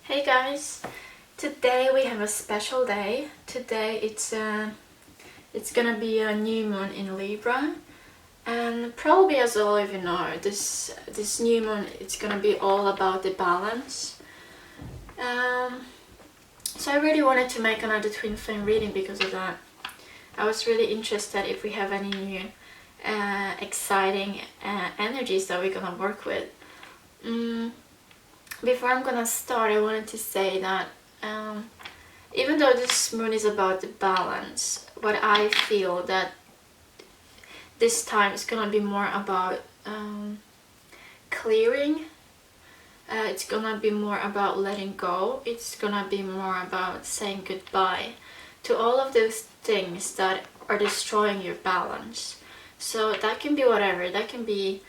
Hey guys, today we have a special day. Today it's gonna be a new moon in Libra, and probably as all of you know, this new moon it's gonna be all about the balance. So I really wanted to make another twin flame reading because of that. I was really interested if we have any new exciting energies that we're gonna work with. Before I'm gonna start, I wanted to say that even though this moon is about the balance, what I feel that this time is gonna be more about clearing. It's gonna be more about letting go. It's gonna be more about saying goodbye to all of those things that are destroying your balance. So that can be whatever. That can be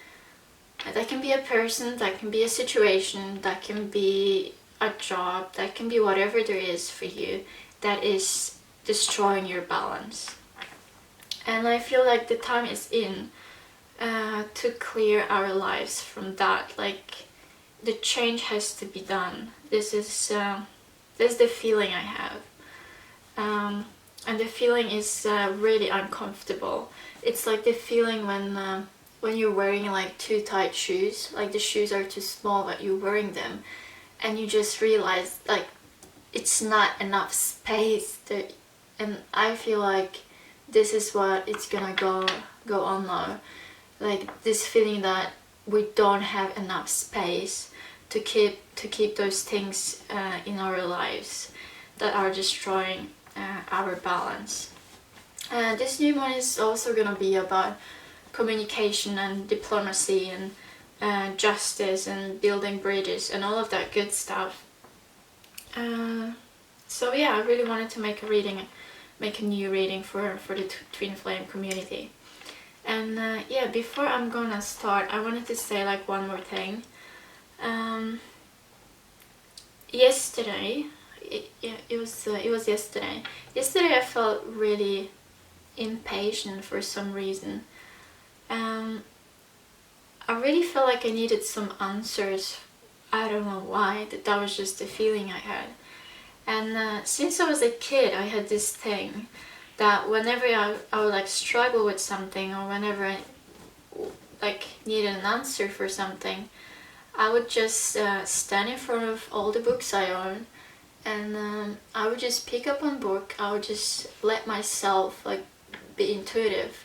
a person, that can be a situation, that can be a job, that can be whatever there is for you that is destroying your balance. And I feel like the time is in to clear our lives from that. Like, the change has to be done. This is the feeling I have. And the feeling is really uncomfortable. It's like the feeling when you're wearing like too tight shoes, like the shoes are too small but you're wearing them and you just realize like it's not enough space and I feel like this is what it's gonna go on now. Like this feeling that we don't have enough space to keep those things in our lives that are destroying our balance. This new one is also gonna be about communication and diplomacy and justice and building bridges and all of that good stuff. So yeah, I really wanted to make a new reading for the Twin Flame community. And yeah, before I'm gonna start, I wanted to say like one more thing. Yesterday, it was yesterday. Yesterday I felt really impatient for some reason. I really felt like I needed some answers. I don't know why, that was just the feeling I had. And since I was a kid, I had this thing that whenever I would like struggle with something, or whenever I like needed an answer for something, I would just stand in front of all the books I own, and I would just pick up one book. I would just let myself like be intuitive,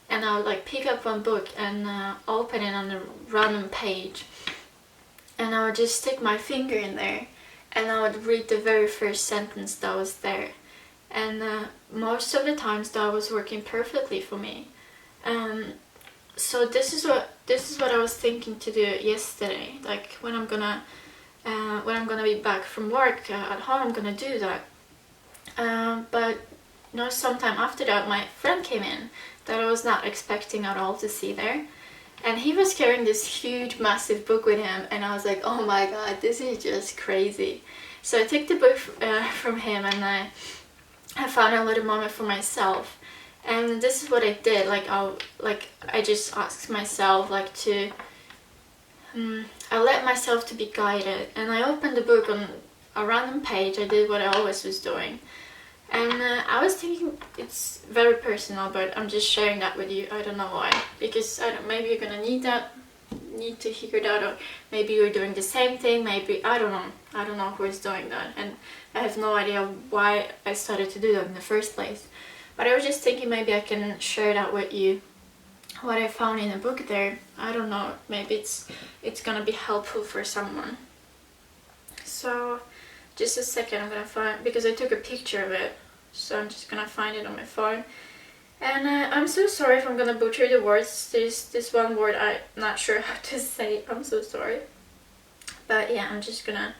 and I would like pick up one book and open it on a random page, and I would just stick my finger in there and I would read the very first sentence that was there, and most of the times that was working perfectly for me. So this is what I was thinking to do yesterday. Like when I'm gonna be back from work at home, I'm gonna do that. But sometime after that, my friend came in that I was not expecting at all to see there, and he was carrying this huge massive book with him, and I was like, oh my god, this is just crazy. So I took the book from him, and I found a little moment for myself, and this is what I did. I just asked myself like to I let myself to be guided, and I opened the book on a random page. I did what I always was doing. And I was thinking, it's very personal, but I'm just sharing that with you. I don't know why, because maybe you're gonna need to hear that, or maybe you're doing the same thing. Maybe I don't know who is doing that, and I have no idea why I started to do that in the first place. But I was just thinking maybe I can share that with you, what I found in the book there. I don't know, maybe it's gonna be helpful for someone. So just a second, I'm gonna find, because I took a picture of it, so I'm just gonna find it on my phone. And I'm so sorry if I'm gonna butcher the words. There's this one word I'm not sure how to say. I'm so sorry. But yeah, I'm just gonna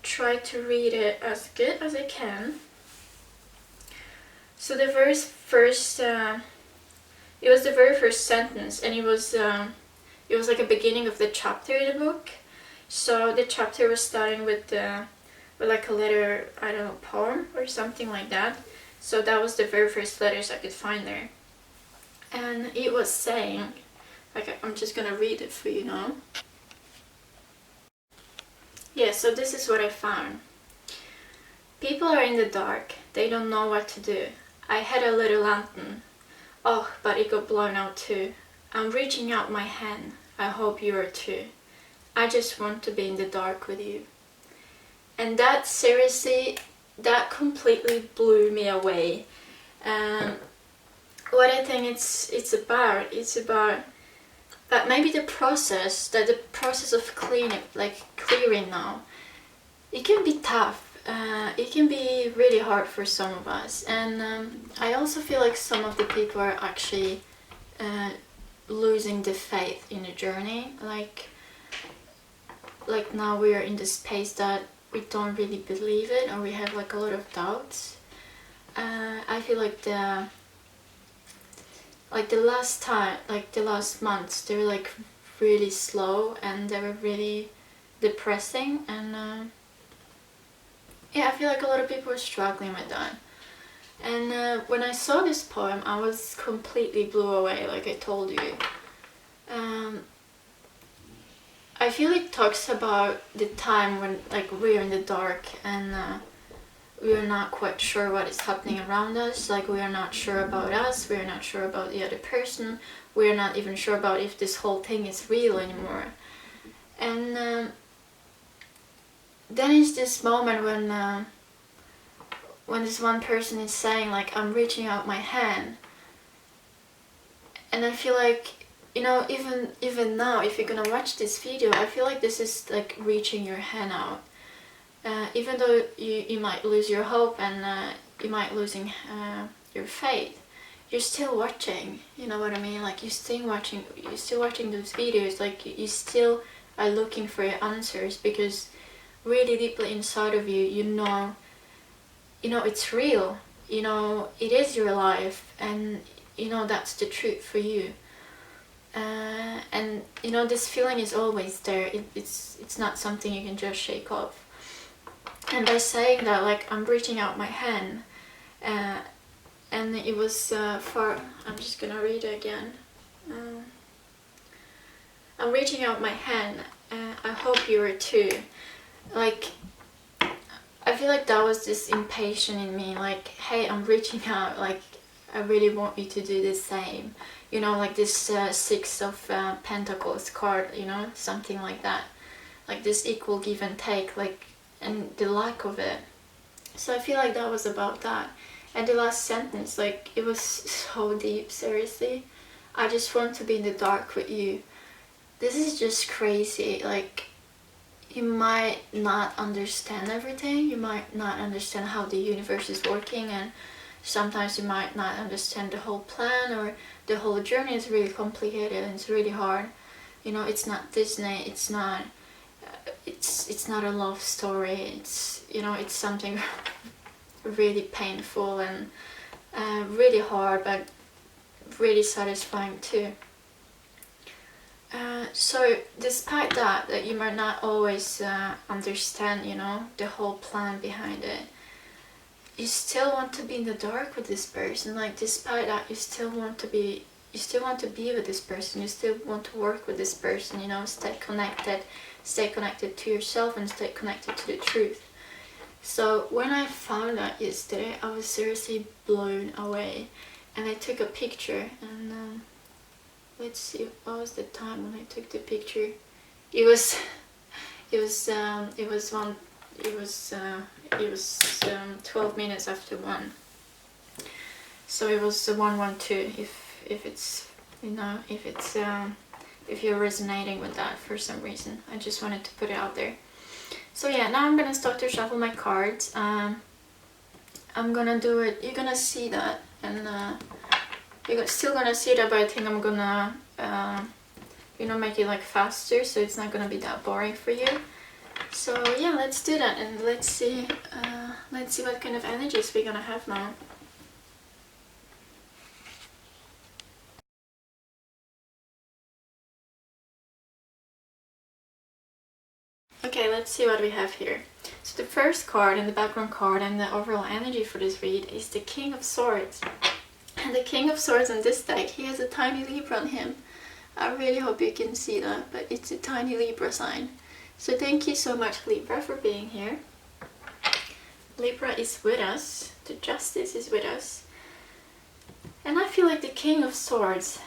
try to read it as good as I can. So the it was the very first sentence, and it was like a beginning of the chapter in the book. So the chapter was starting with like a letter, I don't know, poem or something like that. So that was the very first letters I could find there. And it was saying, like, I'm just gonna read it for you now. Yeah, so this is what I found. People are in the dark. They don't know what to do. I had a little lantern. Oh, but it got blown out too. I'm reaching out my hand. I hope you are too. I just want to be in the dark with you. And that seriously, that completely blew me away. What I think it's about that maybe the process of clearing now, it can be tough. It can be really hard for some of us, and I also feel like some of the people are actually losing the faith in the journey. Like now we are in this space that we don't really believe it, or we have like a lot of doubts. I feel like the last months, they were like really slow and they were really depressing, and yeah, I feel like a lot of people are struggling with that. And when I saw this poem, I was completely blew away, like I told you. I feel it talks about the time when like we're in the dark and we are not quite sure what is happening around us. Like we are not sure about us, we are not sure about the other person, we are not even sure about if this whole thing is real anymore. And then is this moment when this one person is saying like, I'm reaching out my hand, and I feel like, you know, even now, if you're gonna watch this video, I feel like this is like reaching your hand out. Even though you might lose your hope and you might losing your faith, you're still watching. You know what I mean? Like you're still watching those videos. Like you still are looking for your answers, because really deeply inside of you, you know it's real. You know it is your life, and you know that's the truth for you. And you know this feeling is always there. It's not something you can just shake off. And by saying that, like, I'm reaching out my hand, and it was I'm just gonna read it again. I'm reaching out my hand. I hope you are too. Like, I feel like that was this impatient in me. Like, hey, I'm reaching out. Like, I really want you to do the same. You know, like this Six of Pentacles card. You know, something like that. Like this equal give and take. Like, and the lack of it. So I feel like that was about that. And the last sentence, like, it was so deep, seriously. I just want to be in the dark with you. This is just crazy. Like, you might not understand everything. You might not understand how the universe is working, and sometimes you might not understand the whole plan, or the whole journey is really complicated and it's really hard. You know, it's not Disney, it's not a love story. It's, you know, it's something really painful and really hard, but really satisfying too. So despite that you might not always understand, you know, the whole plan behind it, you still want to be in the dark with this person. Like, despite that, you still want to be with this person. You still want to work with this person, you know, stay connected to yourself and stay connected to the truth. So when I found that yesterday, I was seriously blown away, and I took a picture, and let's see, what was the time when I took the picture? It was 12 minutes after 1. So it was 1:12. If it's, you know, if you're resonating with that for some reason, I just wanted to put it out there. So yeah, now I'm gonna start to shuffle my cards. I'm gonna do it. You're gonna see that, and you're still gonna see that, but I think I'm gonna you know, make it like faster, so it's not gonna be that boring for you. So yeah, let's do that, and let's see what kind of energies we're gonna have now. Okay, let's see what we have here. So the first card and the background card and the overall energy for this read is the King of Swords. And the King of Swords in this deck, he has a tiny Libra on him. I really hope you can see that, but it's a tiny Libra sign. So thank you so much, Libra, for being here. Libra is with us. The Justice is with us. And I feel like the King of Swords.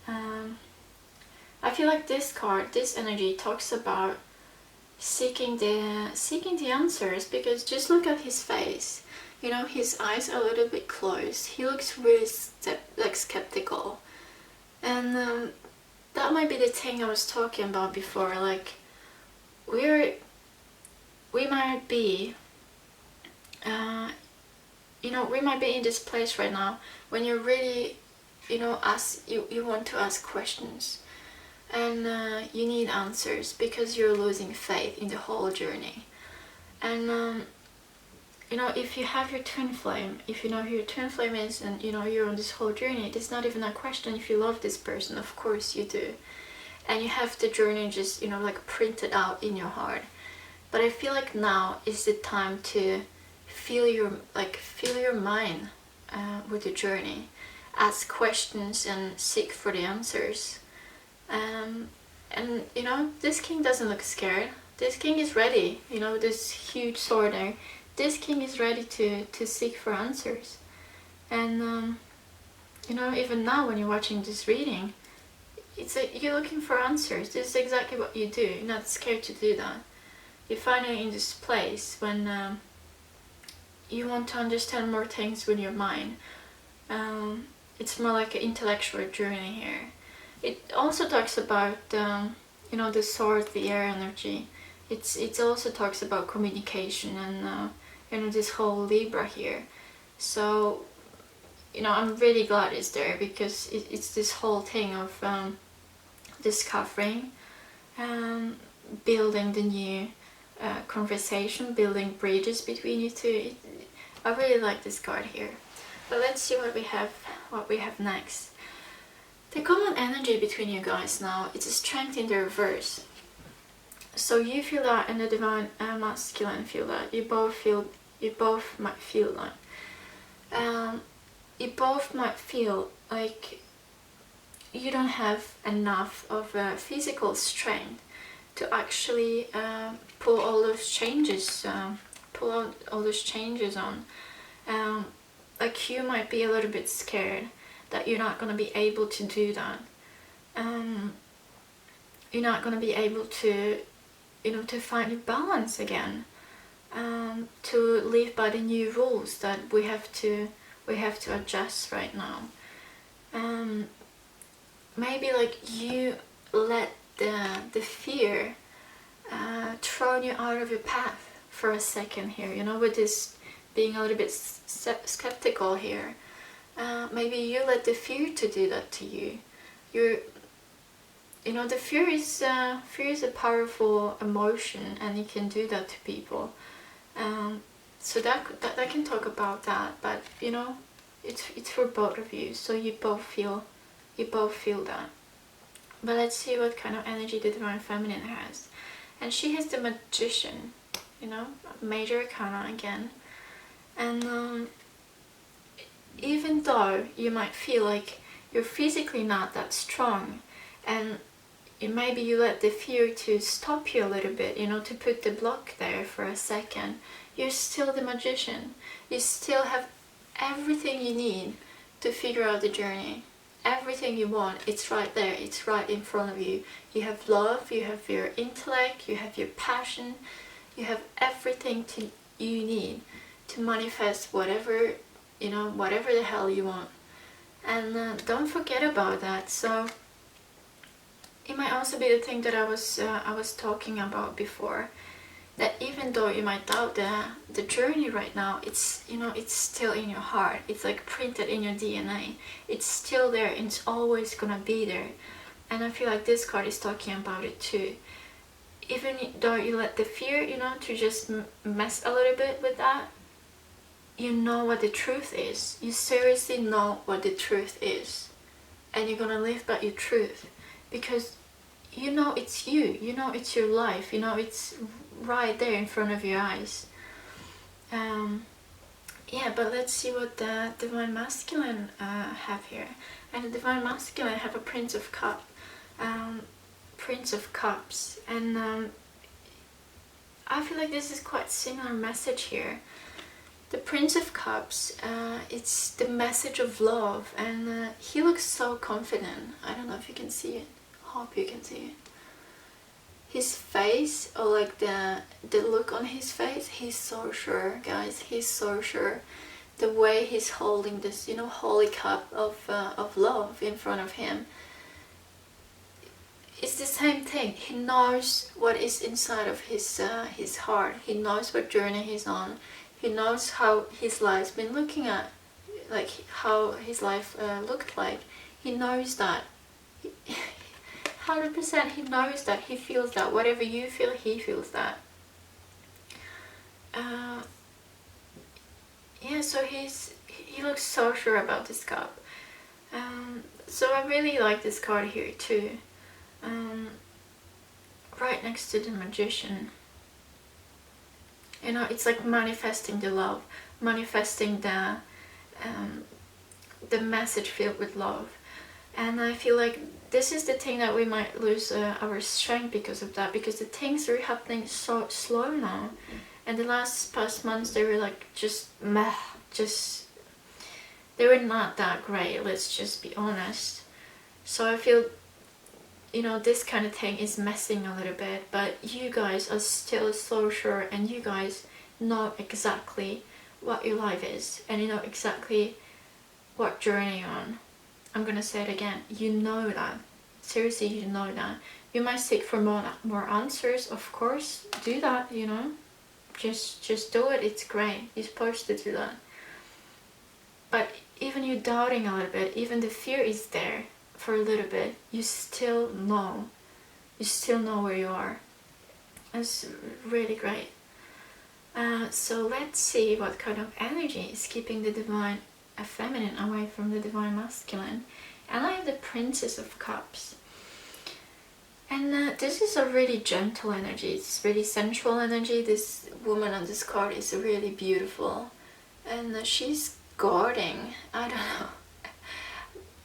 I feel like this card, this energy, talks about seeking the answers, because just look at his face. You know, his eyes are a little bit closed. He looks really skeptical. And that might be the thing I was talking about before. Like, we might be, we might be in this place right now when you're really, you want to ask questions, and you need answers because you're losing faith in the whole journey. And if you have your twin flame, if you know who your twin flame is, and you're on this whole journey, it's not even a question if you love this person. Of course you do, and you have the journey just like printed out in your heart. But I feel like now is the time to feel your mind with the journey, ask questions and seek for the answers. And this king doesn't look scared. This king is ready. This huge sword there. This king is ready to seek for answers. And even now when you're watching this reading, you're looking for answers. This is exactly what you do. You're not scared to do that. You're finally in this place when you want to understand more things with your mind. It's more like an intellectual journey here. It also talks about the sword, the air energy. It also talks about communication and this whole Libra here. So I'm really glad it's there, because it's this whole thing of discovering, building the new conversation, building bridges between you two. I really like this card here. But let's see what we have next. The common energy between you guys now, it's a strength in the reverse. So you feel that, and the divine masculine feel that. You both might feel that. You both might feel like you don't have enough of physical strength to actually pull all those changes, on. Like, you might be a little bit scared that you're not going to be able to do that. You're not going to be able to, to find a balance again, to live by the new rules that we have to adjust right now. Maybe like you let the fear throw you out of your path for a second here, with this being a little bit skeptical here. Maybe you let the fear to do that to you. The fear is a powerful emotion, and it can do that to people. So that can talk about that, but it's for both of you. So you both feel that. But let's see what kind of energy the Divine Feminine has. And she has the Magician, major arcana again. And even though you might feel like you're physically not that strong, and maybe you let the fear to stop you a little bit, to put the block there for a second, you're still the Magician. You still have everything you need to figure out the journey. Everything you want, it's right there, it's right in front of you. You have love, you have your intellect, you have your passion, you have everything you need to manifest whatever the hell you want. And don't forget about that. So it might also be the thing that I was talking about before, that even though you might doubt the journey right now, it's still in your heart. It's like printed in your DNA. It's still there, and it's always gonna be there. And I feel like this card is talking about it too. Even though you let the fear, to just mess a little bit with that, you know what the truth is. You seriously know what the truth is, and you're gonna live by your truth, because it's you. It's your life. It's right there in front of your eyes. But let's see what the Divine Masculine have here. And the Divine Masculine have a Prince of Cups, and I feel like this is quite similar message here. The Prince of Cups, it's the message of love, and he looks so confident. I don't know if you can see it. Hope you can see it. His face, or like the look on his face, he's so sure, guys. He's so sure. The way he's holding this, you know, holy cup of love in front of him. It's the same thing. He knows what is inside of his heart. He knows what journey he's on. He knows how his life's been looking at, like how his life looked like. He knows that. 100% he knows that. He feels that. Whatever you feel, he feels that. Yeah, so he looks so sure about this cup. So I really like this card here too. Right next to the Magician. You know, it's like manifesting the love, manifesting the message filled with love. And I feel like this is the thing that we might lose our strength because of that, because the things are happening so slow now. And the past months, they were like just meh, they were not that great, let's just be honest. So I feel, you know, this kind of thing is messing a little bit, but you guys are still so sure, and you guys know exactly what your life is, and you know exactly what journey you're on. I'm gonna say it again, you know that. Seriously, you know that. You might seek for more answers, of course, do that, you know. Just do it, it's great, you're supposed to do that. But even you doubting a little bit, even the fear is there for a little bit, you still know where you are. It's really great. So let's see what kind of energy is keeping the divine feminine away from the divine masculine. And I have the Princess of Cups, and this is a really gentle energy. It's really sensual energy. This woman on this card is really beautiful, and she's guarding. I don't know.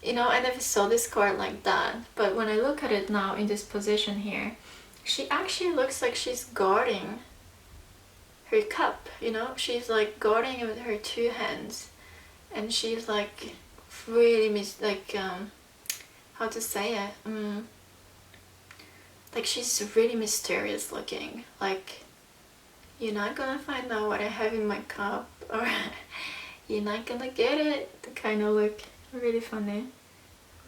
You know, I never saw this card like that, but when I look at it now in this position here, she actually looks like she's guarding her cup, you know? She's like guarding it with her two hands, and she's like really how to say it? Like she's really mysterious looking, like you're not gonna find out what I have in my cup, or you're not gonna get it, the kind of look. Really funny,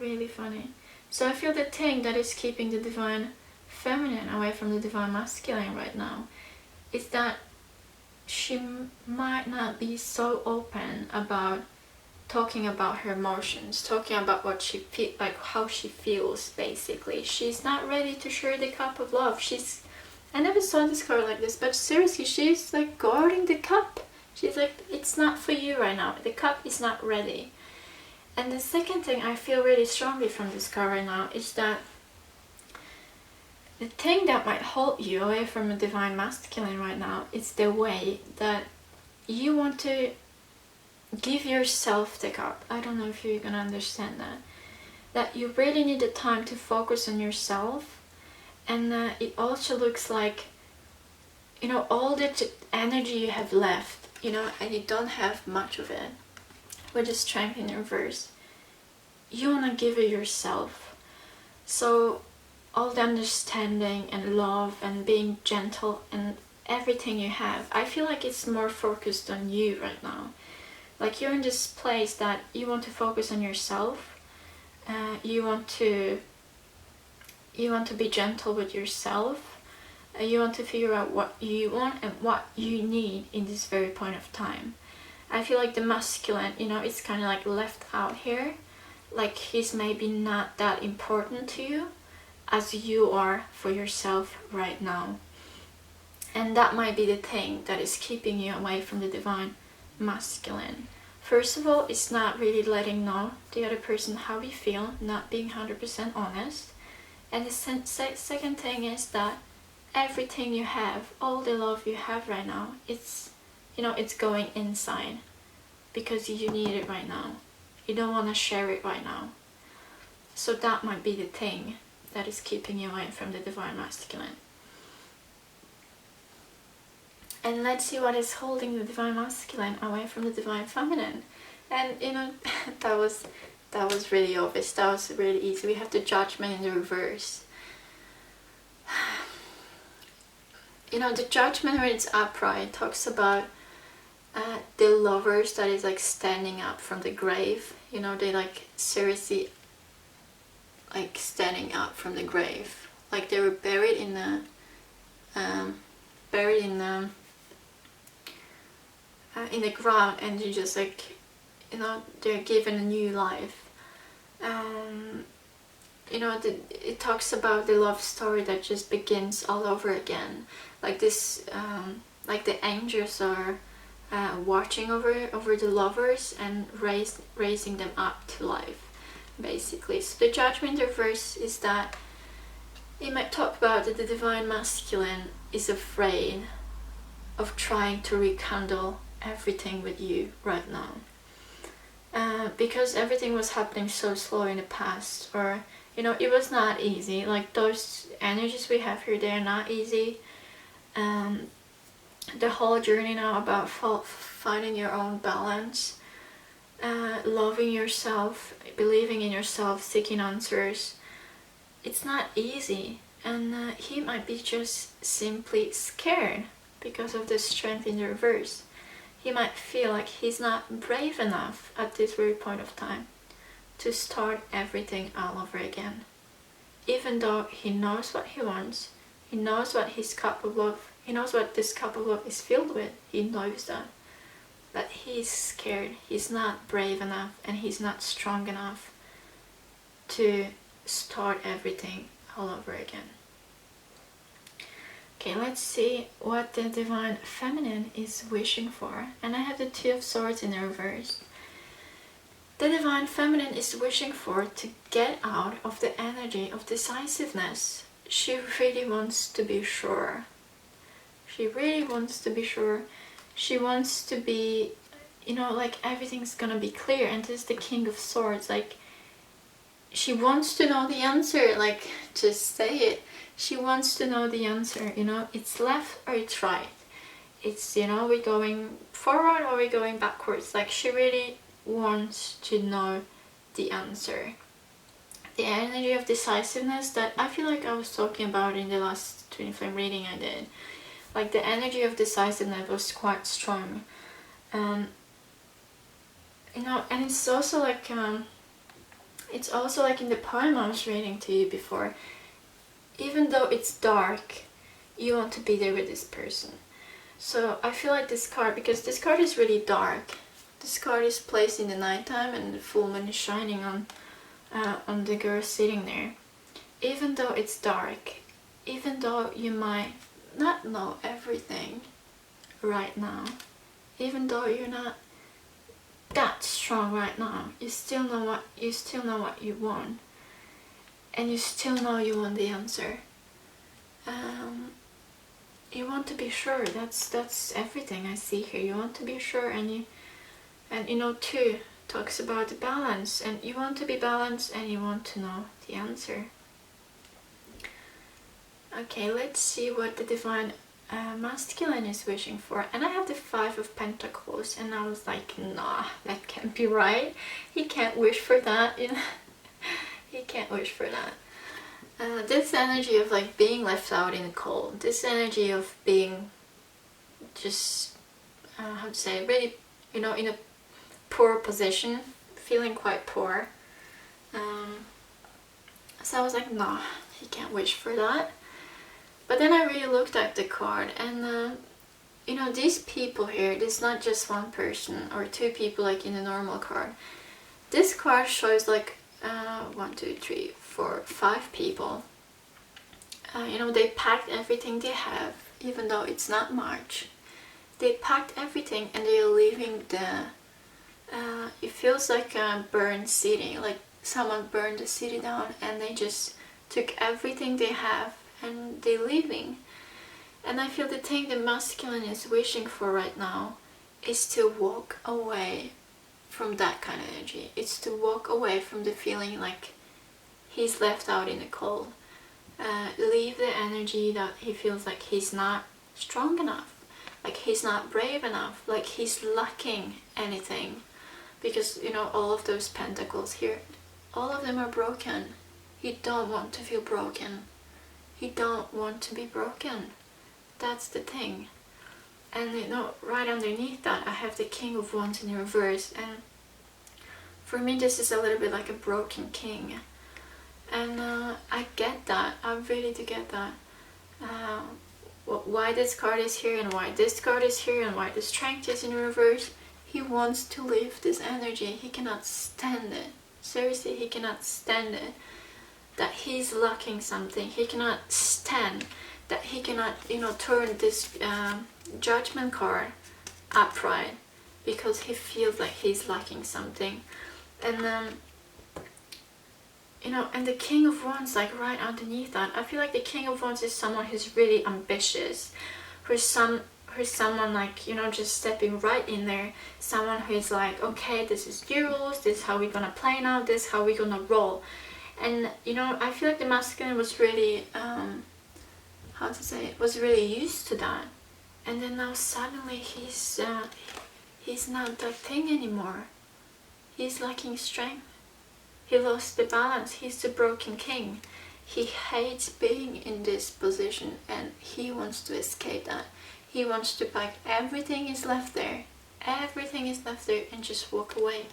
really funny. So I feel the thing that is keeping the divine feminine away from the divine masculine right now is that she might not be so open about talking about her emotions, talking about what she feel, like how she feels. Basically, she's not ready to share the cup of love. I never saw this card like this, but seriously, she's like guarding the cup. She's like, it's not for you right now, the cup is not ready. And the second thing I feel really strongly from this card right now is that the thing that might hold you away from a divine masculine right now is the way that you want to give yourself the cup. I don't know if you're gonna understand that. That you really need the time to focus on yourself, and it also looks like, you know, all the energy you have left, you know, and you don't have much of it, with the strength in reverse, you want to give it yourself. So all the understanding and love and being gentle and everything you have, I feel like it's more focused on you right now. Like you're in this place that you want to focus on yourself. You want to be gentle with yourself. You want to figure out what you want and what you need in this very point of time. I feel like the masculine, you know, it's kind of like left out here. Like he's maybe not that important to you as you are for yourself right now. And that might be the thing that is keeping you away from the divine masculine. First of all, it's not really letting know the other person how you feel, not being 100% honest. And the second thing is that everything you have, all the love you have right now, it's, you know, it's going inside because you need it right now. You don't want to share it right now. So that might be the thing that is keeping you away from the divine masculine. And let's see what is holding the divine masculine away from the divine feminine. And you know, that was really obvious. That was really easy. We have the judgment in the reverse. You know, the judgment when it's upright talks about the lovers that is like standing up from the grave. You know, they like seriously like standing up from the grave, like they were buried in the in the ground, and you just like, you know, they're given a new life. You know, it talks about the love story that just begins all over again, like this, like the angels are watching over the lovers and raising them up to life, basically. So the judgment reverse is that it might talk about that the divine masculine is afraid of trying to rekindle everything with you right now, because everything was happening so slow in the past, or you know, it was not easy. Like those energies we have here, they're not easy. The whole journey now about finding your own balance, loving yourself, believing in yourself, seeking answers, it's not easy. And he might be just simply scared because of the strength in the reverse. He might feel like he's not brave enough at this very point of time to start everything all over again. Even though he knows what he wants, he knows what he's capable of, he knows what this cup of love is filled with, he knows that. But he's scared, he's not brave enough, and he's not strong enough to start everything all over again. Okay, let's see what the divine feminine is wishing for. And I have the Two of Swords in the reverse. The divine feminine is wishing for to get out of the energy of decisiveness. She really wants to be sure. She really wants to be sure. She wants to be, you know, like everything's gonna be clear. And this is the King of Swords. Like, she wants to know the answer. Like, just say it. She wants to know the answer, you know. It's left or it's right. It's, you know, we're going forward or we're going backwards. Like, she really wants to know the answer. The energy of decisiveness that I feel like I was talking about in the last twin flame reading I did. Like, the energy of decisiveness was quite strong. You know, and it's also like in the poem I was reading to you before. Even though it's dark, you want to be there with this person. So I feel like this card, because this card is really dark. This card is placed in the nighttime and the full moon is shining on the girl sitting there. Even though it's dark, even though you might not know everything right now, even though you're not that strong right now, you still know what you want, and you still know you want the answer. You want to be sure. That's everything I see here. You want to be sure, and you know, Two talks about the balance, and you want to be balanced and you want to know the answer. Okay, let's see what the divine masculine is wishing for. And I have the Five of Pentacles, and I was like, nah, that can't be right. He can't wish for that, you know. He can't wish for that. This energy of like being left out in the cold, this energy of being just, how to say, really, you know, in a poor position, feeling quite poor. So I was like, no, he can't wish for that. But then I really looked at the card, and you know, these people here, this is not just one person or two people like in a normal card. This card shows like 1, 2, 3, 4, 5 people. You know, they packed everything they have, even though it's not much. They packed everything and they're leaving the it feels like a burned city, like someone burned the city down and they just took everything they have and they're leaving. And I feel the thing the masculine is wishing for right now is to walk away from that kind of energy. It's to walk away from the feeling like he's left out in the cold. Leave the energy that he feels like he's not strong enough. like he's not brave enough, like he's lacking anything, because you know, all of those pentacles here, all of them are broken. He don't want to feel broken. He don't want to be broken. That's the thing. And you know, right underneath that I have the King of Wands in reverse, and for me this is a little bit like a broken king. And I get that, I really do get that. Why this card is here and why this card is here and why the Strength is in reverse. He wants to leave this energy. He cannot stand it. Seriously, he cannot stand it. That he's lacking something. He cannot stand that he cannot, you know, turn this Judgment card upright, because he feels like he's lacking something. And you know, and the King of Wands, like right underneath that, I feel like the King of Wands is someone who's really ambitious, who's someone like, you know, just stepping right in there, someone who's like, okay, this is your rules, this is how we're gonna play now, this is how we're gonna roll. And you know, I feel like the masculine was really how to say it, was really used to that, and then now suddenly he's not that thing anymore. He's lacking strength. He lost the balance. He's the broken king. He hates being in this position and he wants to escape that. He wants to pack everything is left there. Everything is left there and just walk away.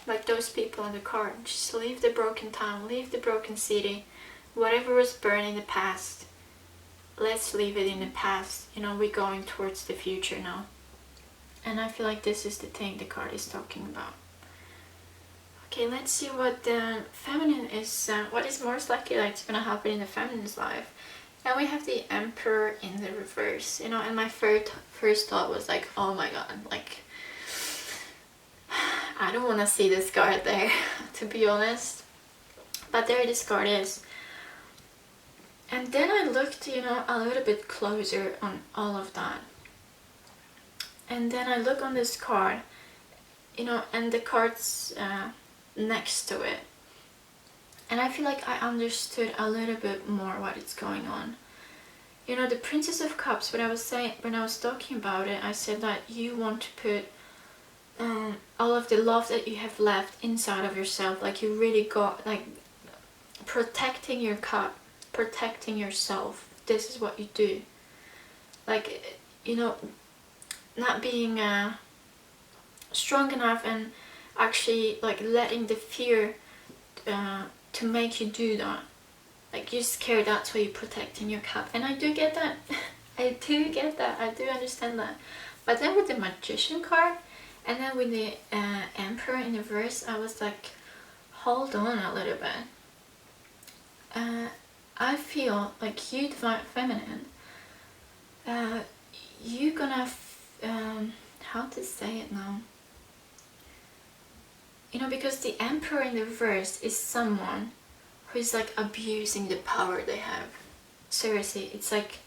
Like those people on the card. Just leave the broken town, leave the broken city. Whatever was burned in the past, let's leave it in the past. You know, we're going towards the future now. And I feel like this is the thing the card is talking about. Okay, let's see what the feminine is, what is most likely like it's gonna happen in the feminine's life. And we have the Emperor in the reverse, you know, and my first thought was like, oh my god, like, I don't want to see this card there, to be honest. But there this card is. And then I looked, you know, a little bit closer on all of that. And then I look on this card, you know, and the cards next to it, and I feel like I understood a little bit more what is going on. You know, the Princess of Cups, when I was talking about it, I said that you want to put all of the love that you have left inside of yourself, like you really got, like, protecting your cup, protecting yourself. This is what you do, like, you know, not being strong enough and actually like letting the fear to make you do that. Like you're scared, that's why you're protecting your cup. And I do get that. I do get that. I do understand that. But then with the Magician card and then with the Emperor in the verse, I was like, hold on a little bit. I feel like you, Divine Feminine, you're gonna how to say it now, you know, because the Emperor in the reverse is someone who's like abusing the power they have. Seriously, it's like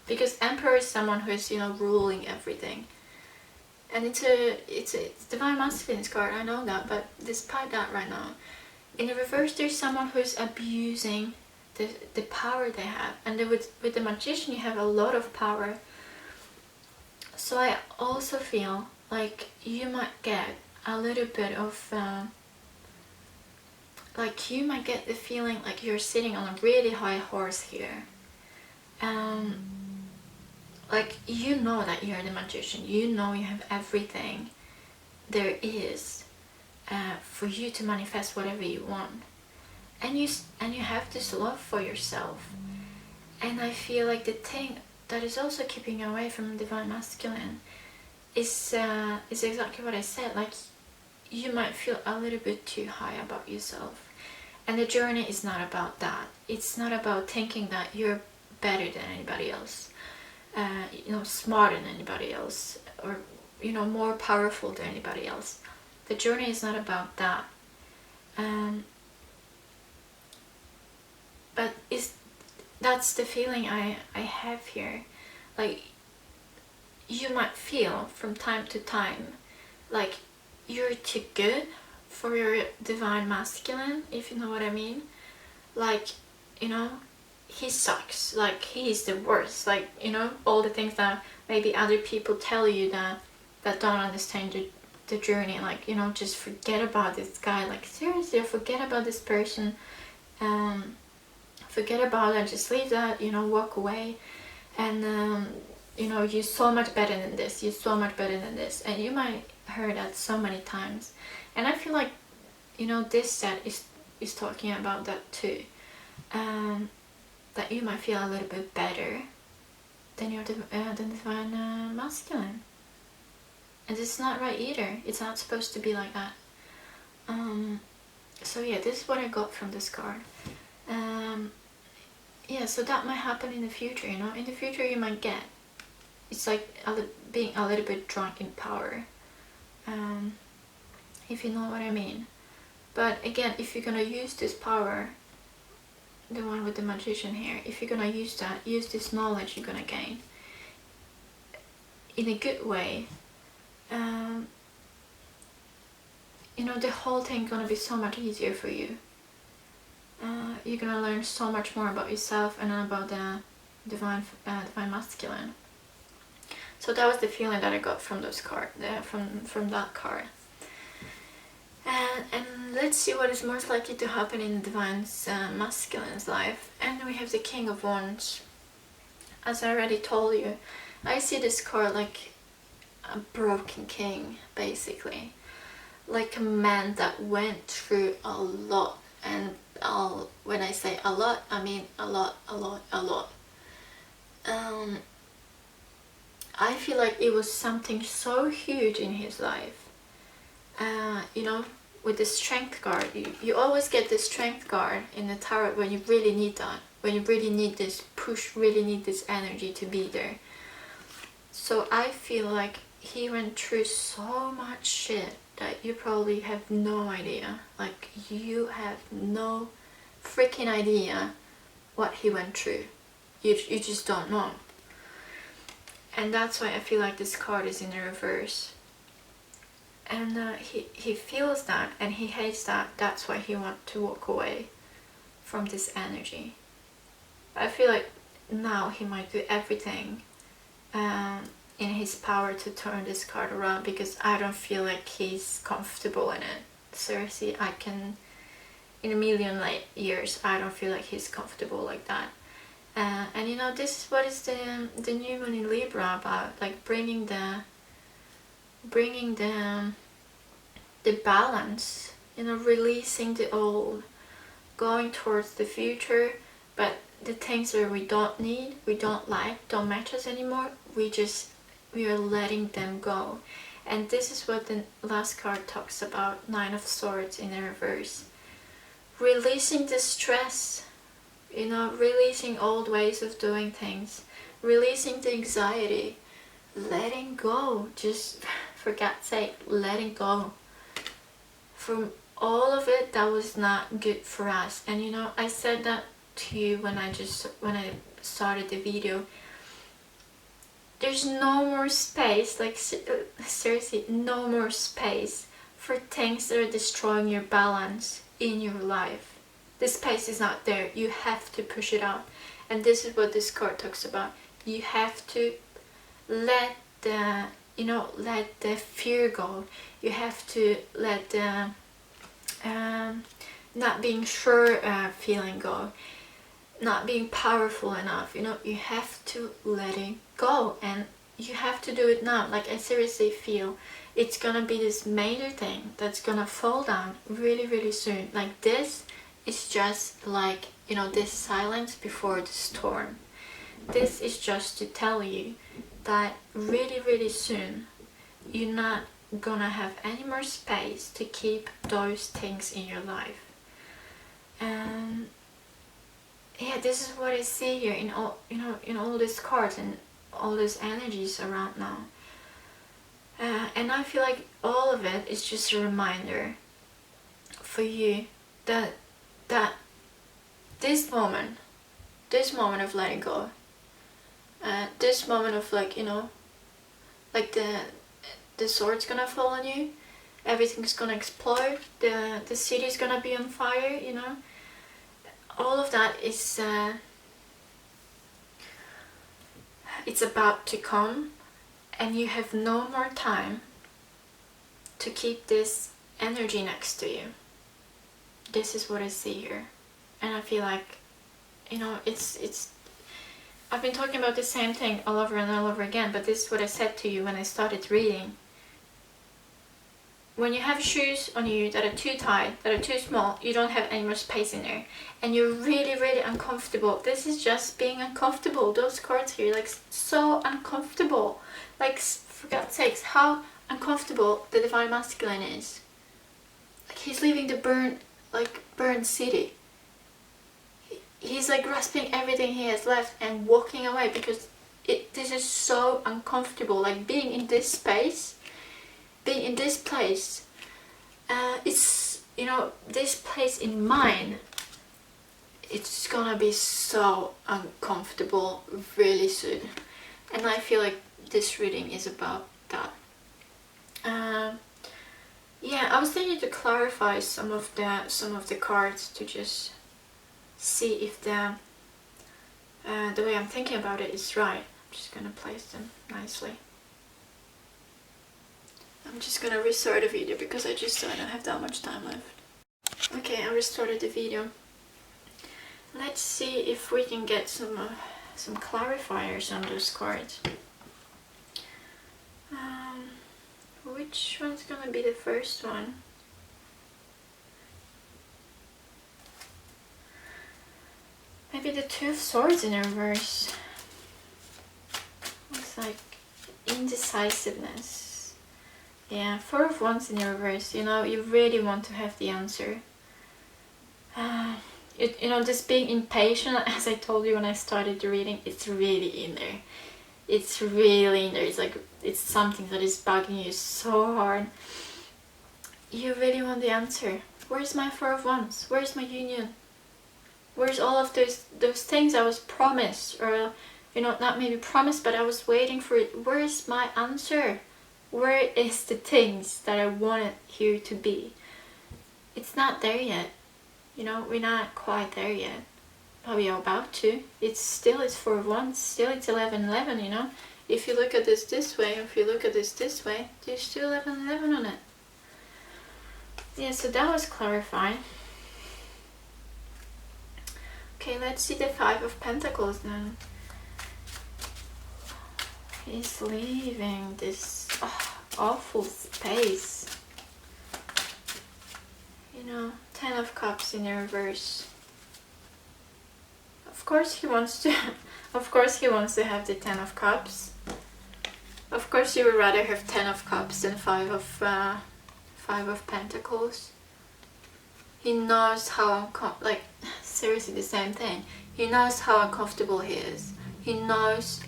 because Emperor is someone who is, you know, ruling everything, and it's Divine Masculine's card, I know that, but despite that, right now in the reverse there's someone who's abusing the power they have. And then with the Magician you have a lot of power. So I also feel like you might get a little bit of like you might get the feeling like you're sitting on a really high horse here. Like you know that you're the Magician, you know you have everything there is for you to manifest whatever you want, and you have this love for yourself. And I feel like the thing that is also keeping you away from Divine Masculine is exactly what I said. Like you might feel a little bit too high about yourself, and the journey is not about that. It's not about thinking that you're better than anybody else, you know, smarter than anybody else, or you know, more powerful than anybody else. The journey is not about that. But that's the feeling I have here. Like you might feel from time to time like you're too good for your Divine Masculine, if you know what I mean. Like, you know, he sucks, like he's the worst, like, you know, all the things that maybe other people tell you that don't understand the journey, like, you know, just forget about this guy, like seriously, forget about this person, forget about it, just leave that, you know, walk away, and you know, you're so much better than this, you're so much better than this. And you might heard that so many times, and I feel like, you know, this set is talking about that too, that you might feel a little bit better than your than divine masculine, and it's not right either. It's not supposed to be like that. So yeah, this is what I got from this card. Yeah, so that might happen in the future, you know. In the future you might get, it's like being a little bit drunk in power, if you know what I mean. But again, if you're gonna use this power, the one with the magician here, if you're gonna use that, use this knowledge you're gonna gain in a good way, you know, the whole thing's gonna be so much easier for you. You're gonna learn so much more about yourself and about the divine masculine. So that was the feeling that I got from those cards, from that card. And let's see what is most likely to happen in divine masculine's life. And we have the King of Wands. As I already told you, I see this card like a broken king, basically, like a man that went through a lot. And when I say a lot, I mean a lot. I feel like it was something so huge in his life. You know, with the strength card, you always get the strength card in the tarot when you really need that, when you really need this push, really need this energy to be there. So I feel like he went through so much shit that you probably have no idea. Like, you have no freaking idea what he went through. You just don't know. And that's why I feel like this card is in the reverse. And he feels that and he hates that. That's why he wants to walk away from this energy. I feel like now he might do everything in his power to turn this card around, because I don't feel like he's comfortable in it. Seriously, I can, in a million years, I don't feel like he's comfortable like that. And you know, this is what is the new moon in Libra about, like bringing the balance, you know, releasing the old, going towards the future, but the things that we don't need, we don't like, don't match us anymore, we are letting them go. And this is what the last card talks about, Nine of Swords in the reverse. Releasing the stress, you know, releasing old ways of doing things, releasing the anxiety, letting go, just for God's sake, letting go from all of it that was not good for us. And you know, I said that to you when I started the video. There's no more space, like seriously, no more space for things that are destroying your balance in your life. The space is not there. You have to push it out. And this is what this card talks about. You have to let the, you know, let the fear go. You have to let the not being sure feeling go, not being powerful enough. You know, you have to let it go, and you have to do it now. Like, I seriously feel it's gonna be this major thing that's gonna fall down really soon. Like, this is just like, you know, this silence before the storm. This is just to tell you that really soon you're not gonna have any more space to keep those things in your life. And yeah, this is what I see here in all, you know, in all these cards and all these energies around now. And I feel like all of it is just a reminder for you that this moment of letting go, this moment of, like, you know, like the sword's gonna fall on you, everything's gonna explode, the city's gonna be on fire, you know, all of that is it's about to come, and you have no more time to keep this energy next to you. This is what I see here. And I feel like, you know, it's I've been talking about the same thing all over and all over again, but this is what I said to you when I started reading. When you have shoes on you that are too tight, that are too small, you don't have any more space in there, and you're really, really uncomfortable. This is just being uncomfortable. Those cards here, like, so uncomfortable. Like, for God's sakes, how uncomfortable the Divine Masculine is. Like, he's leaving the burned city. He's like grasping everything he has left and walking away, because this is so uncomfortable. Like, being in this space, being in this place, it's, you know, this place in mind, it's gonna be so uncomfortable really soon. And I feel like this reading is about that. Yeah, I was thinking to clarify some of the cards to just see if the way I'm thinking about it is right. I'm just gonna place them nicely. I'm just gonna restart the video because I don't have that much time left. Okay, I restarted the video. Let's see if we can get some clarifiers on those cards. Which one's gonna be the first one? Maybe the Two of Swords in reverse. It's like indecisiveness. Yeah, Four of Wands in reverse. You know, you really want to have the answer. You know, just being impatient, as I told you when I started the reading, it's really in there. It's really in there. It's like, it's something that is bugging you so hard. You really want the answer. Where's my Four of Wands? Where's my union? Where's all of those things I was promised? Or, you know, not maybe promised, but I was waiting for it. Where's my answer? Where is the things that I wanted here to be? It's not there yet. You know, we're not quite there yet. But we are about to. It's Four of Wands. Still it's 11-11, you know. If you look at this way, or if you look at this way, there's still 11-11 on it. Yeah, so that was clarified. Okay, let's see the Five of Pentacles then. He's leaving this awful space. You know, Ten of Cups in reverse. Of course he wants to have the Ten of Cups. Of course you would rather have Ten of Cups than Five of Pentacles. He knows how seriously the same thing. He knows how uncomfortable he is. He knows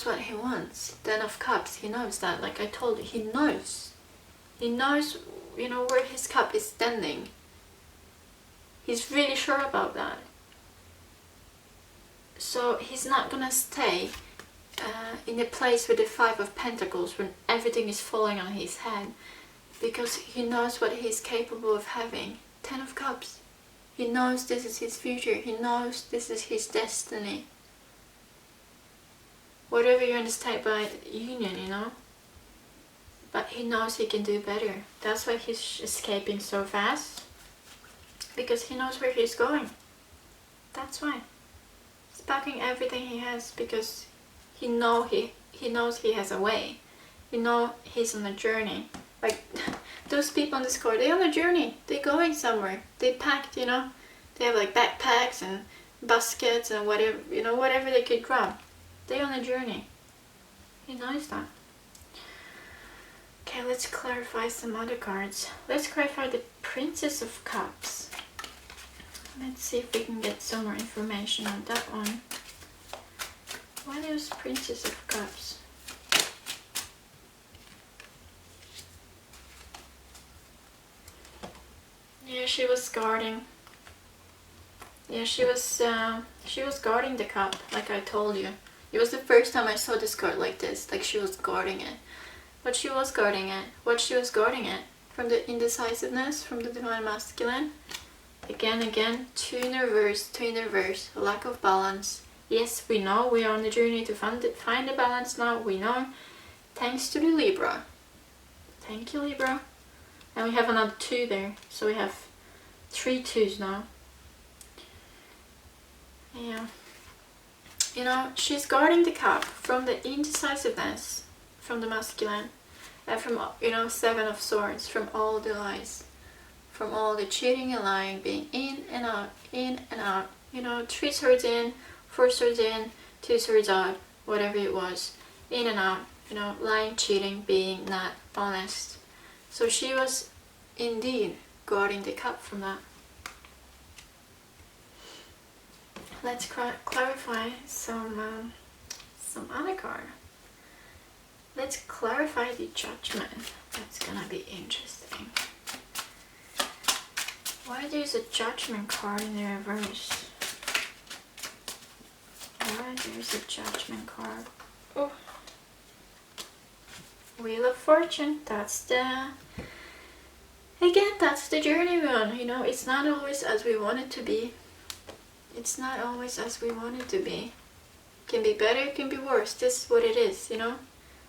what he wants. Ten of Cups, he knows that. Like I told you, he knows. He knows, you know, where his cup is standing. He's really sure about that. So he's not gonna stay in a place with the Five of Pentacles when everything is falling on his head, because he knows what he's capable of having. Ten of Cups. He knows this is his future. He knows this is his destiny. Whatever you understand by union, you know. But he knows he can do better. That's why he's escaping so fast. Because he knows where he's going. That's why. He's packing everything he has because he knows he has a way. You know he's on a journey. Like those people on this card, they're on a journey. They're going somewhere. They packed, you know. They have like backpacks and baskets and whatever, you know, whatever they could grab. They're on a journey. He knows that. Okay, let's clarify some other cards. Let's clarify the Princess of Cups. Let's see if we can get some more information on that one. What is Princess of Cups? Yeah, she was guarding. Yeah, she was guarding the cup, like I told you. It was the first time I saw this card like this, like she was guarding it. But she was guarding it. What she was guarding it? From the indecisiveness, from the Divine Masculine. Again, two in reverse, lack of balance, Yes, we know we are on the journey to find the balance now. We know. Thanks to the Libra. Thank you, Libra. And we have another 2 there. So we have 3 2s now. Yeah. You know, she's guarding the cup from the indecisiveness, from the masculine, and from, you know, 7 of Swords, from all the lies, from all the cheating and lying, being in and out, in and out. You know, 3 swords in, 4 swords in, 2 swords out, whatever it was, in and out. You know, lying, cheating, being not honest. So she was indeed guarding the cup from that. Let's clarify some other card. Let's clarify the Judgment. That's gonna be interesting. Why there's a Judgment card in the reverse? Why there's a Judgment card? Oh. Wheel of Fortune. That's the... Again, that's the journey we're on. You know, it's not always as we want it to be. It's not always as we want it to be. It can be better, it can be worse. This is what it is, you know?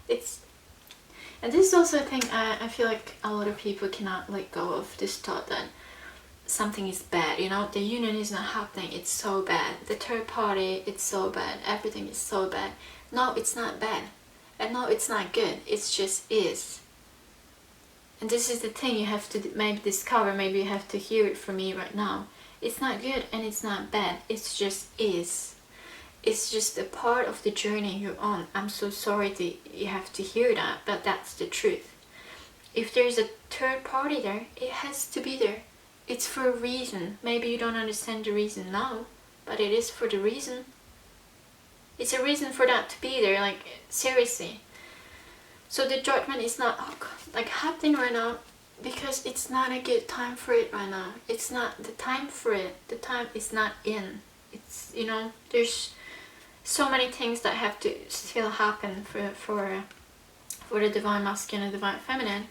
And this is also a thing I feel like a lot of people cannot let go of, this thought that something is bad, you know? The union is not happening, it's so bad. The third party, it's so bad. Everything is so bad. No, it's not bad. And no, it's not good. It just is. And this is the thing you have to maybe discover, maybe you have to hear it from me right now. It's not good and it's not bad. It just is. It's just a part of the journey you're on. I'm so sorry that you have to hear that, but that's the truth. If there's a third party there, it has to be there. It's for a reason. Maybe you don't understand the reason now, but it is for the reason. It's a reason for that to be there, like, seriously. So the Judgment is not like happening right now because it's not a good time for it right now. It's not the time for it. The time is not in. It's, you know, there's so many things that have to still happen for the Divine Masculine and Divine Feminine,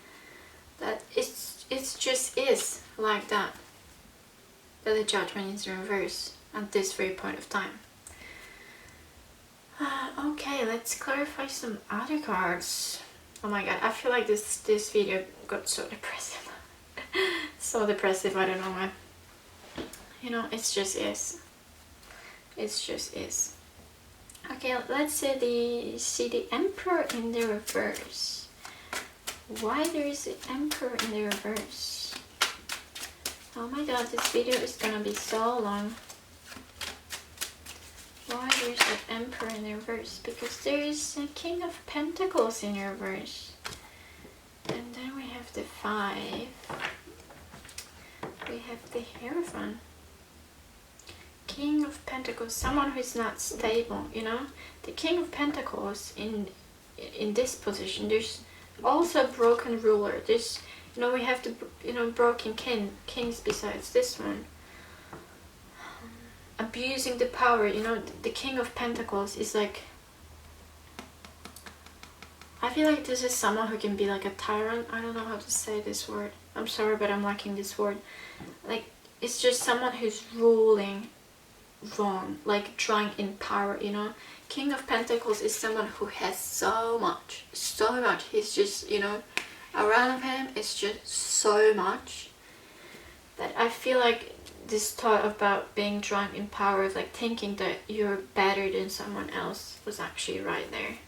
that it's just is like that. That the Judgment is in reverse at this very point of time. Okay, let's clarify some other cards. Oh my god, I feel like this video got so depressive. So depressive, I don't know why. You know, it's just is. It's just is. Okay, let's see the Emperor in the reverse. Why there is the Emperor in the reverse? Oh my god, this video is gonna be so long. Why there's the Emperor in the reverse? Because there is a King of Pentacles in reverse. And then we have the 5. We have the Hierophant. King of Pentacles, someone who is not stable, you know? The King of Pentacles in this position, there's also a broken ruler. There's, you know, we have the, you know, broken kings besides this one. Abusing the power, you know, the King of Pentacles is like, I feel like this is someone who can be like a tyrant. I don't know how to say this word. I'm sorry, but I'm lacking this word. Like, it's just someone who's ruling wrong, like trying in power, you know. King of Pentacles is someone who has so much. He's just, you know, around him it's just so much that I feel like this thought about being drunk in power, of like thinking that you're better than someone else, was actually right there.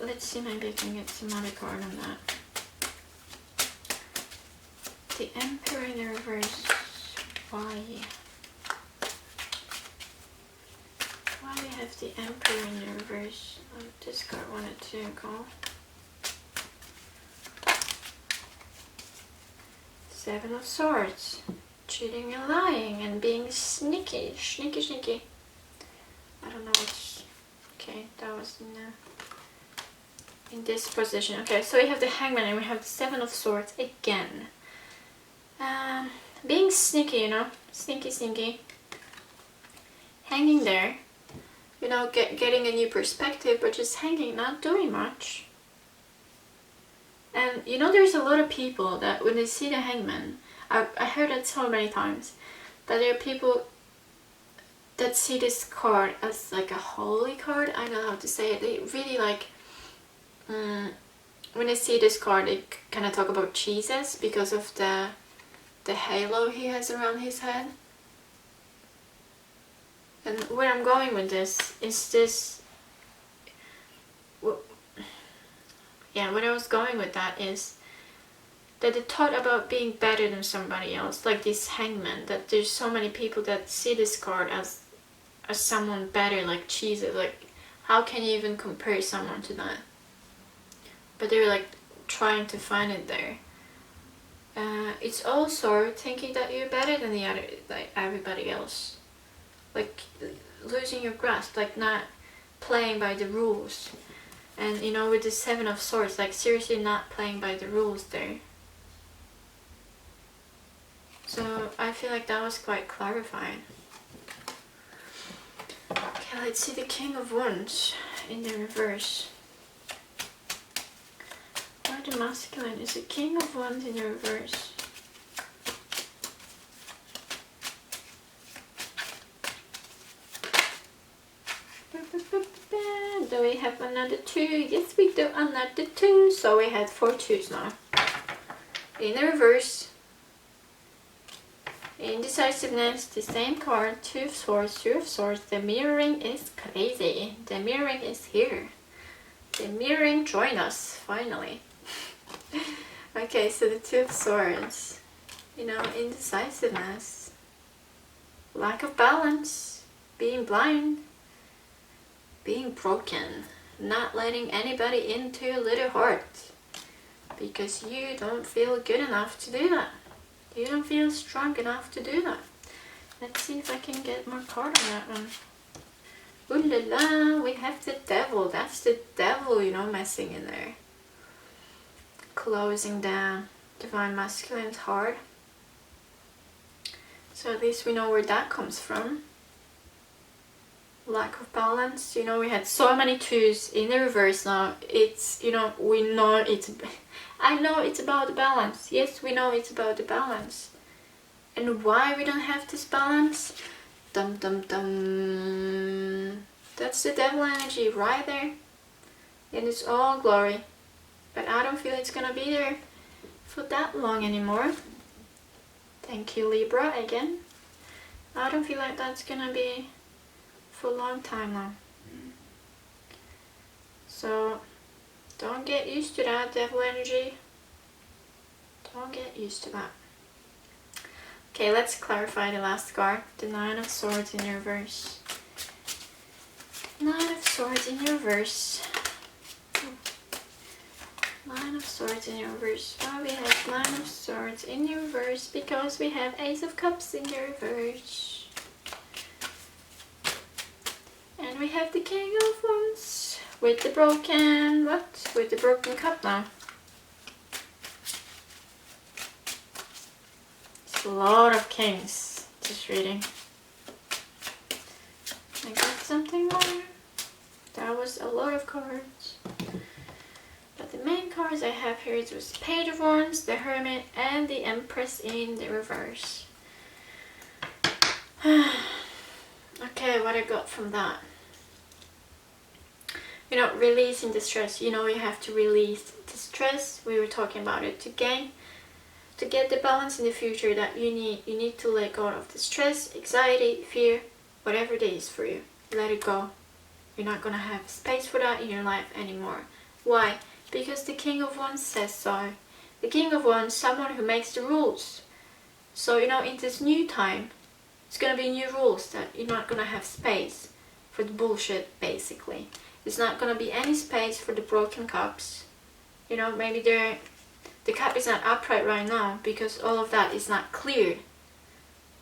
Let's see, maybe I can get some other card on that. The Emperor in the reverse. Why? Why we have the Emperor in the reverse? Oh, this card wanted to go. 7 of Swords. Cheating and lying and being sneaky. I don't know what's... Okay, that was in this position. Okay, so we have the Hangman and we have the 7 of Swords again. Being sneaky, you know, sneaky. Hanging there, you know, getting a new perspective, but just hanging, not doing much. And you know, there's a lot of people that when they see the Hangman, I heard it so many times, that there are people that see this card as like a holy card. I don't know how to say it. They really like, when they see this card, they kind of talk about Jesus because of the halo he has around his head. And where I'm going with this is this, yeah, where I was going with that is that the thought about being better than somebody else, like this hangman, that there's so many people that see this card as someone better, like Jesus, like how can you even compare someone to that? But they're like trying to find it there. It's also thinking that you're better than the other, like everybody else, like losing your grasp, like not playing by the rules. And you know, with the Seven of Swords, like seriously not playing by the rules there. So I feel like that was quite clarifying. Okay, let's see the King of Wands in the reverse. Why the masculine is the King of Wands in the reverse? Do we have another 2? Yes, we do, another 2. So we had 4 2s now. In the reverse. Indecisiveness, the same card, 2 of Swords, 2 of Swords. The mirroring is crazy. The mirroring is here. The mirroring joined us, finally. Okay, so the 2 of Swords. You know, indecisiveness. Lack of balance. Being blind. Being broken. Not letting anybody into your little heart. Because you don't feel good enough to do that. You don't feel strong enough to do that. Let's see if I can get more card on that one. Ooh la la, we have the Devil. That's the Devil, you know, messing in there. Closing the Divine Masculine's heart. So at least we know where that comes from. Lack of balance. You know, we had so many 2s in the reverse now. It's, you know, we know it's... I know it's about the balance. Yes, we know it's about the balance. And why we don't have this balance? Dum dum dum. That's the Devil energy right there. And it's all glory. But I don't feel it's gonna be there for that long anymore. Thank you, Libra, again. I don't feel like that's gonna be for a long time now. So don't get used to that, Devil energy. Don't get used to that. Okay, let's clarify the last card. The 9 of Swords in reverse. 9 of Swords in reverse. 9 of Swords in reverse. Why we have 9 of Swords in reverse? Because we have Ace of Cups in the reverse. And we have the King of Wands. With the broken, what? With the broken cup now. It's a lot of kings, this reading. I got something more. That was a lot of cards. But the main cards I have here is the Page of Wands, the Hermit, and the Empress in the reverse. Okay, what I got from that. You know, releasing the stress. You know, you have to release the stress. We were talking about it to get the balance in the future that you need. You need to let go of the stress, anxiety, fear, whatever it is for you. Let it go. You're not gonna have space for that in your life anymore. Why? Because the King of Wands says so. The King of Wands, someone who makes the rules. So, you know, in this new time, it's gonna be new rules that you're not gonna have space for the bullshit, basically. There's not going to be any space for the broken cups. You know, maybe the cup is not upright right now because all of that is not cleared.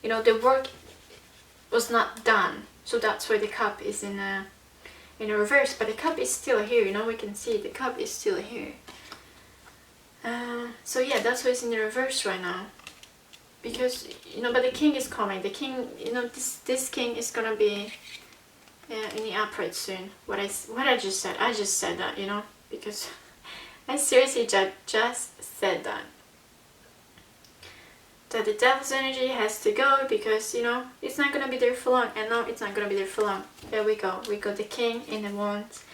You know, the work was not done. So that's why the cup is in a reverse. But the cup is still here. You know, we can see the cup is still here. So yeah, that's why it's in the reverse right now. Because, you know, but the king is coming. The king, you know, this king is going to be... yeah, in the upright soon. What I just said. I just said that, you know, because I seriously just said that. that the devil's energy has to go because, you know, it's not gonna be there for long. And no, it's not gonna be there for long. There we go. We got the king in the wands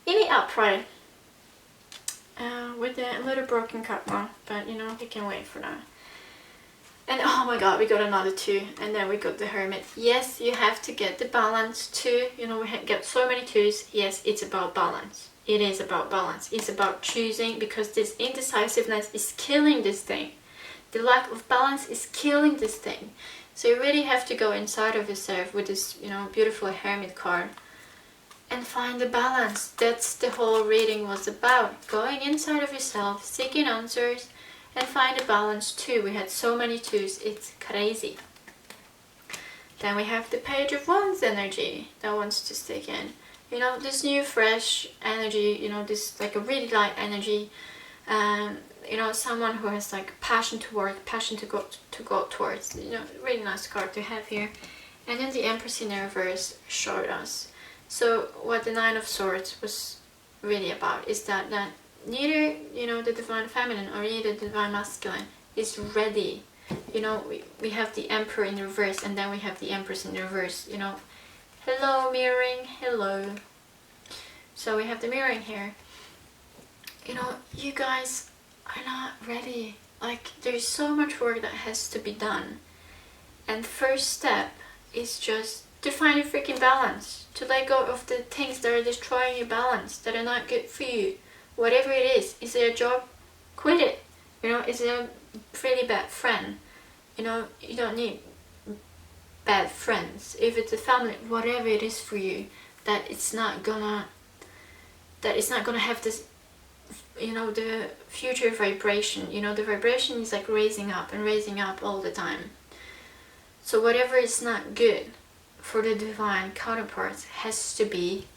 in the upright. With a little broken cup now, but you know, we can wait for that. And oh my god, we got another 2, and then we got the hermit. Yes, you have to get the balance too. You know, we get so many 2s. Yes, it's about balance. It is about balance. It's about choosing, because this indecisiveness is killing this thing. The lack of balance is killing this thing. So you really have to go inside of yourself with this, you know, beautiful hermit card and find the balance. That's the whole reading was about. Going inside of yourself, seeking answers, and find a balance too. We had so many 2s, it's crazy. Then we have the Page of Wands energy that wants to stick in. You know, this new fresh energy, you know, this like a really light energy. You know, someone who has like passion to work, passion to go towards. You know, really nice card to have here. And then the Empress in reverse showed us. So what the Nine of Swords was really about is that neither, you know, the Divine Feminine or either the Divine Masculine is ready. You know, we have the Emperor in reverse, and then we have the Empress in reverse, you know. Hello, mirroring, hello. So we have the mirroring here. You know, you guys are not ready. Like, there's so much work that has to be done. And the first step is just to find your freaking balance. To let go of the things that are destroying your balance, that are not good for you. Whatever it is it a job? Quit it. You know, is it a really bad friend? You know, you don't need bad friends. If it's a family, whatever it is for you, that it's not gonna have this, you know, the future vibration. You know, the vibration is like raising up and raising up all the time. So whatever is not good for the divine counterparts has to be,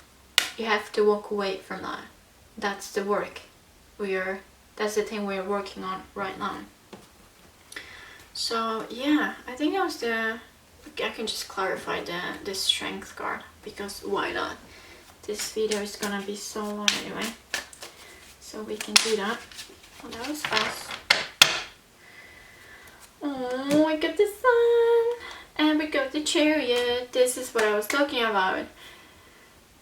you have to walk away from that. That's the work that's the thing we're working on right now. So yeah, I think that was I can just clarify the strength card, because why not? This video is gonna be so long anyway, so we can do that. Oh, that was fast. Oh, we got the Sun and we got the Chariot. This is what I was talking about.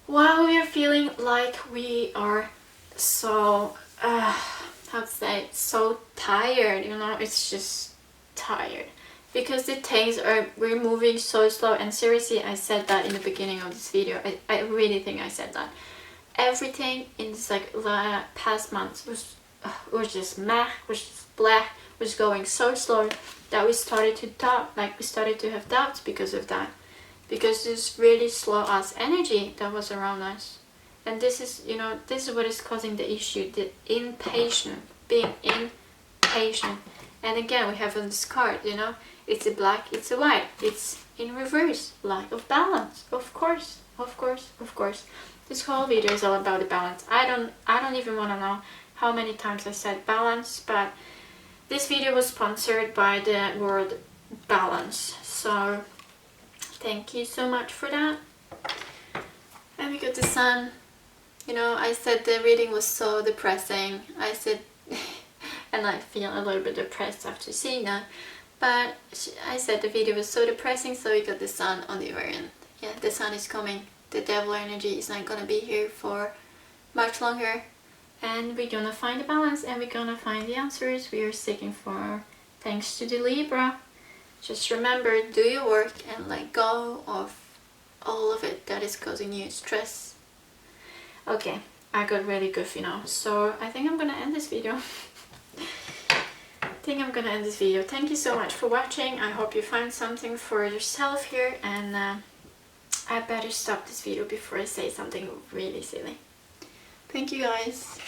While we are feeling like we are so how to say, so tired, you know, it's just tired because the things we're moving so slow. And seriously, I said that in the beginning of this video. I really think I said that everything in this like past months was just meh, was just blah, was going so slow that we started to doubt, like we started to have doubts because of that, because this really slow ass energy that was around us. And this is, you know, this is what is causing the issue, the impatient, being impatient. And again, we have on this card, you know, it's a black, it's a white, it's in reverse, lack of balance. Of course, of course, of course. This whole video is all about the balance. I don't even want to know how many times I said balance, but this video was sponsored by the word balance. So thank you so much for that. And we got the Sun. You know, I said the reading was so depressing. I said, and I feel a little bit depressed after seeing that. But I said the video was so depressing, so we got the Sun on the other end. Yeah, the Sun is coming. The devil energy is not gonna be here for much longer. And we're gonna find the balance and we're gonna find the answers we are seeking for. Thanks to the Libra. Just remember, do your work and let go of all of it that is causing you stress. Okay, I got really goofy now, so I think I'm gonna end this video. Thank you so much for watching. I hope you find something for yourself here, and I better stop this video before I say something really silly. Thank you guys.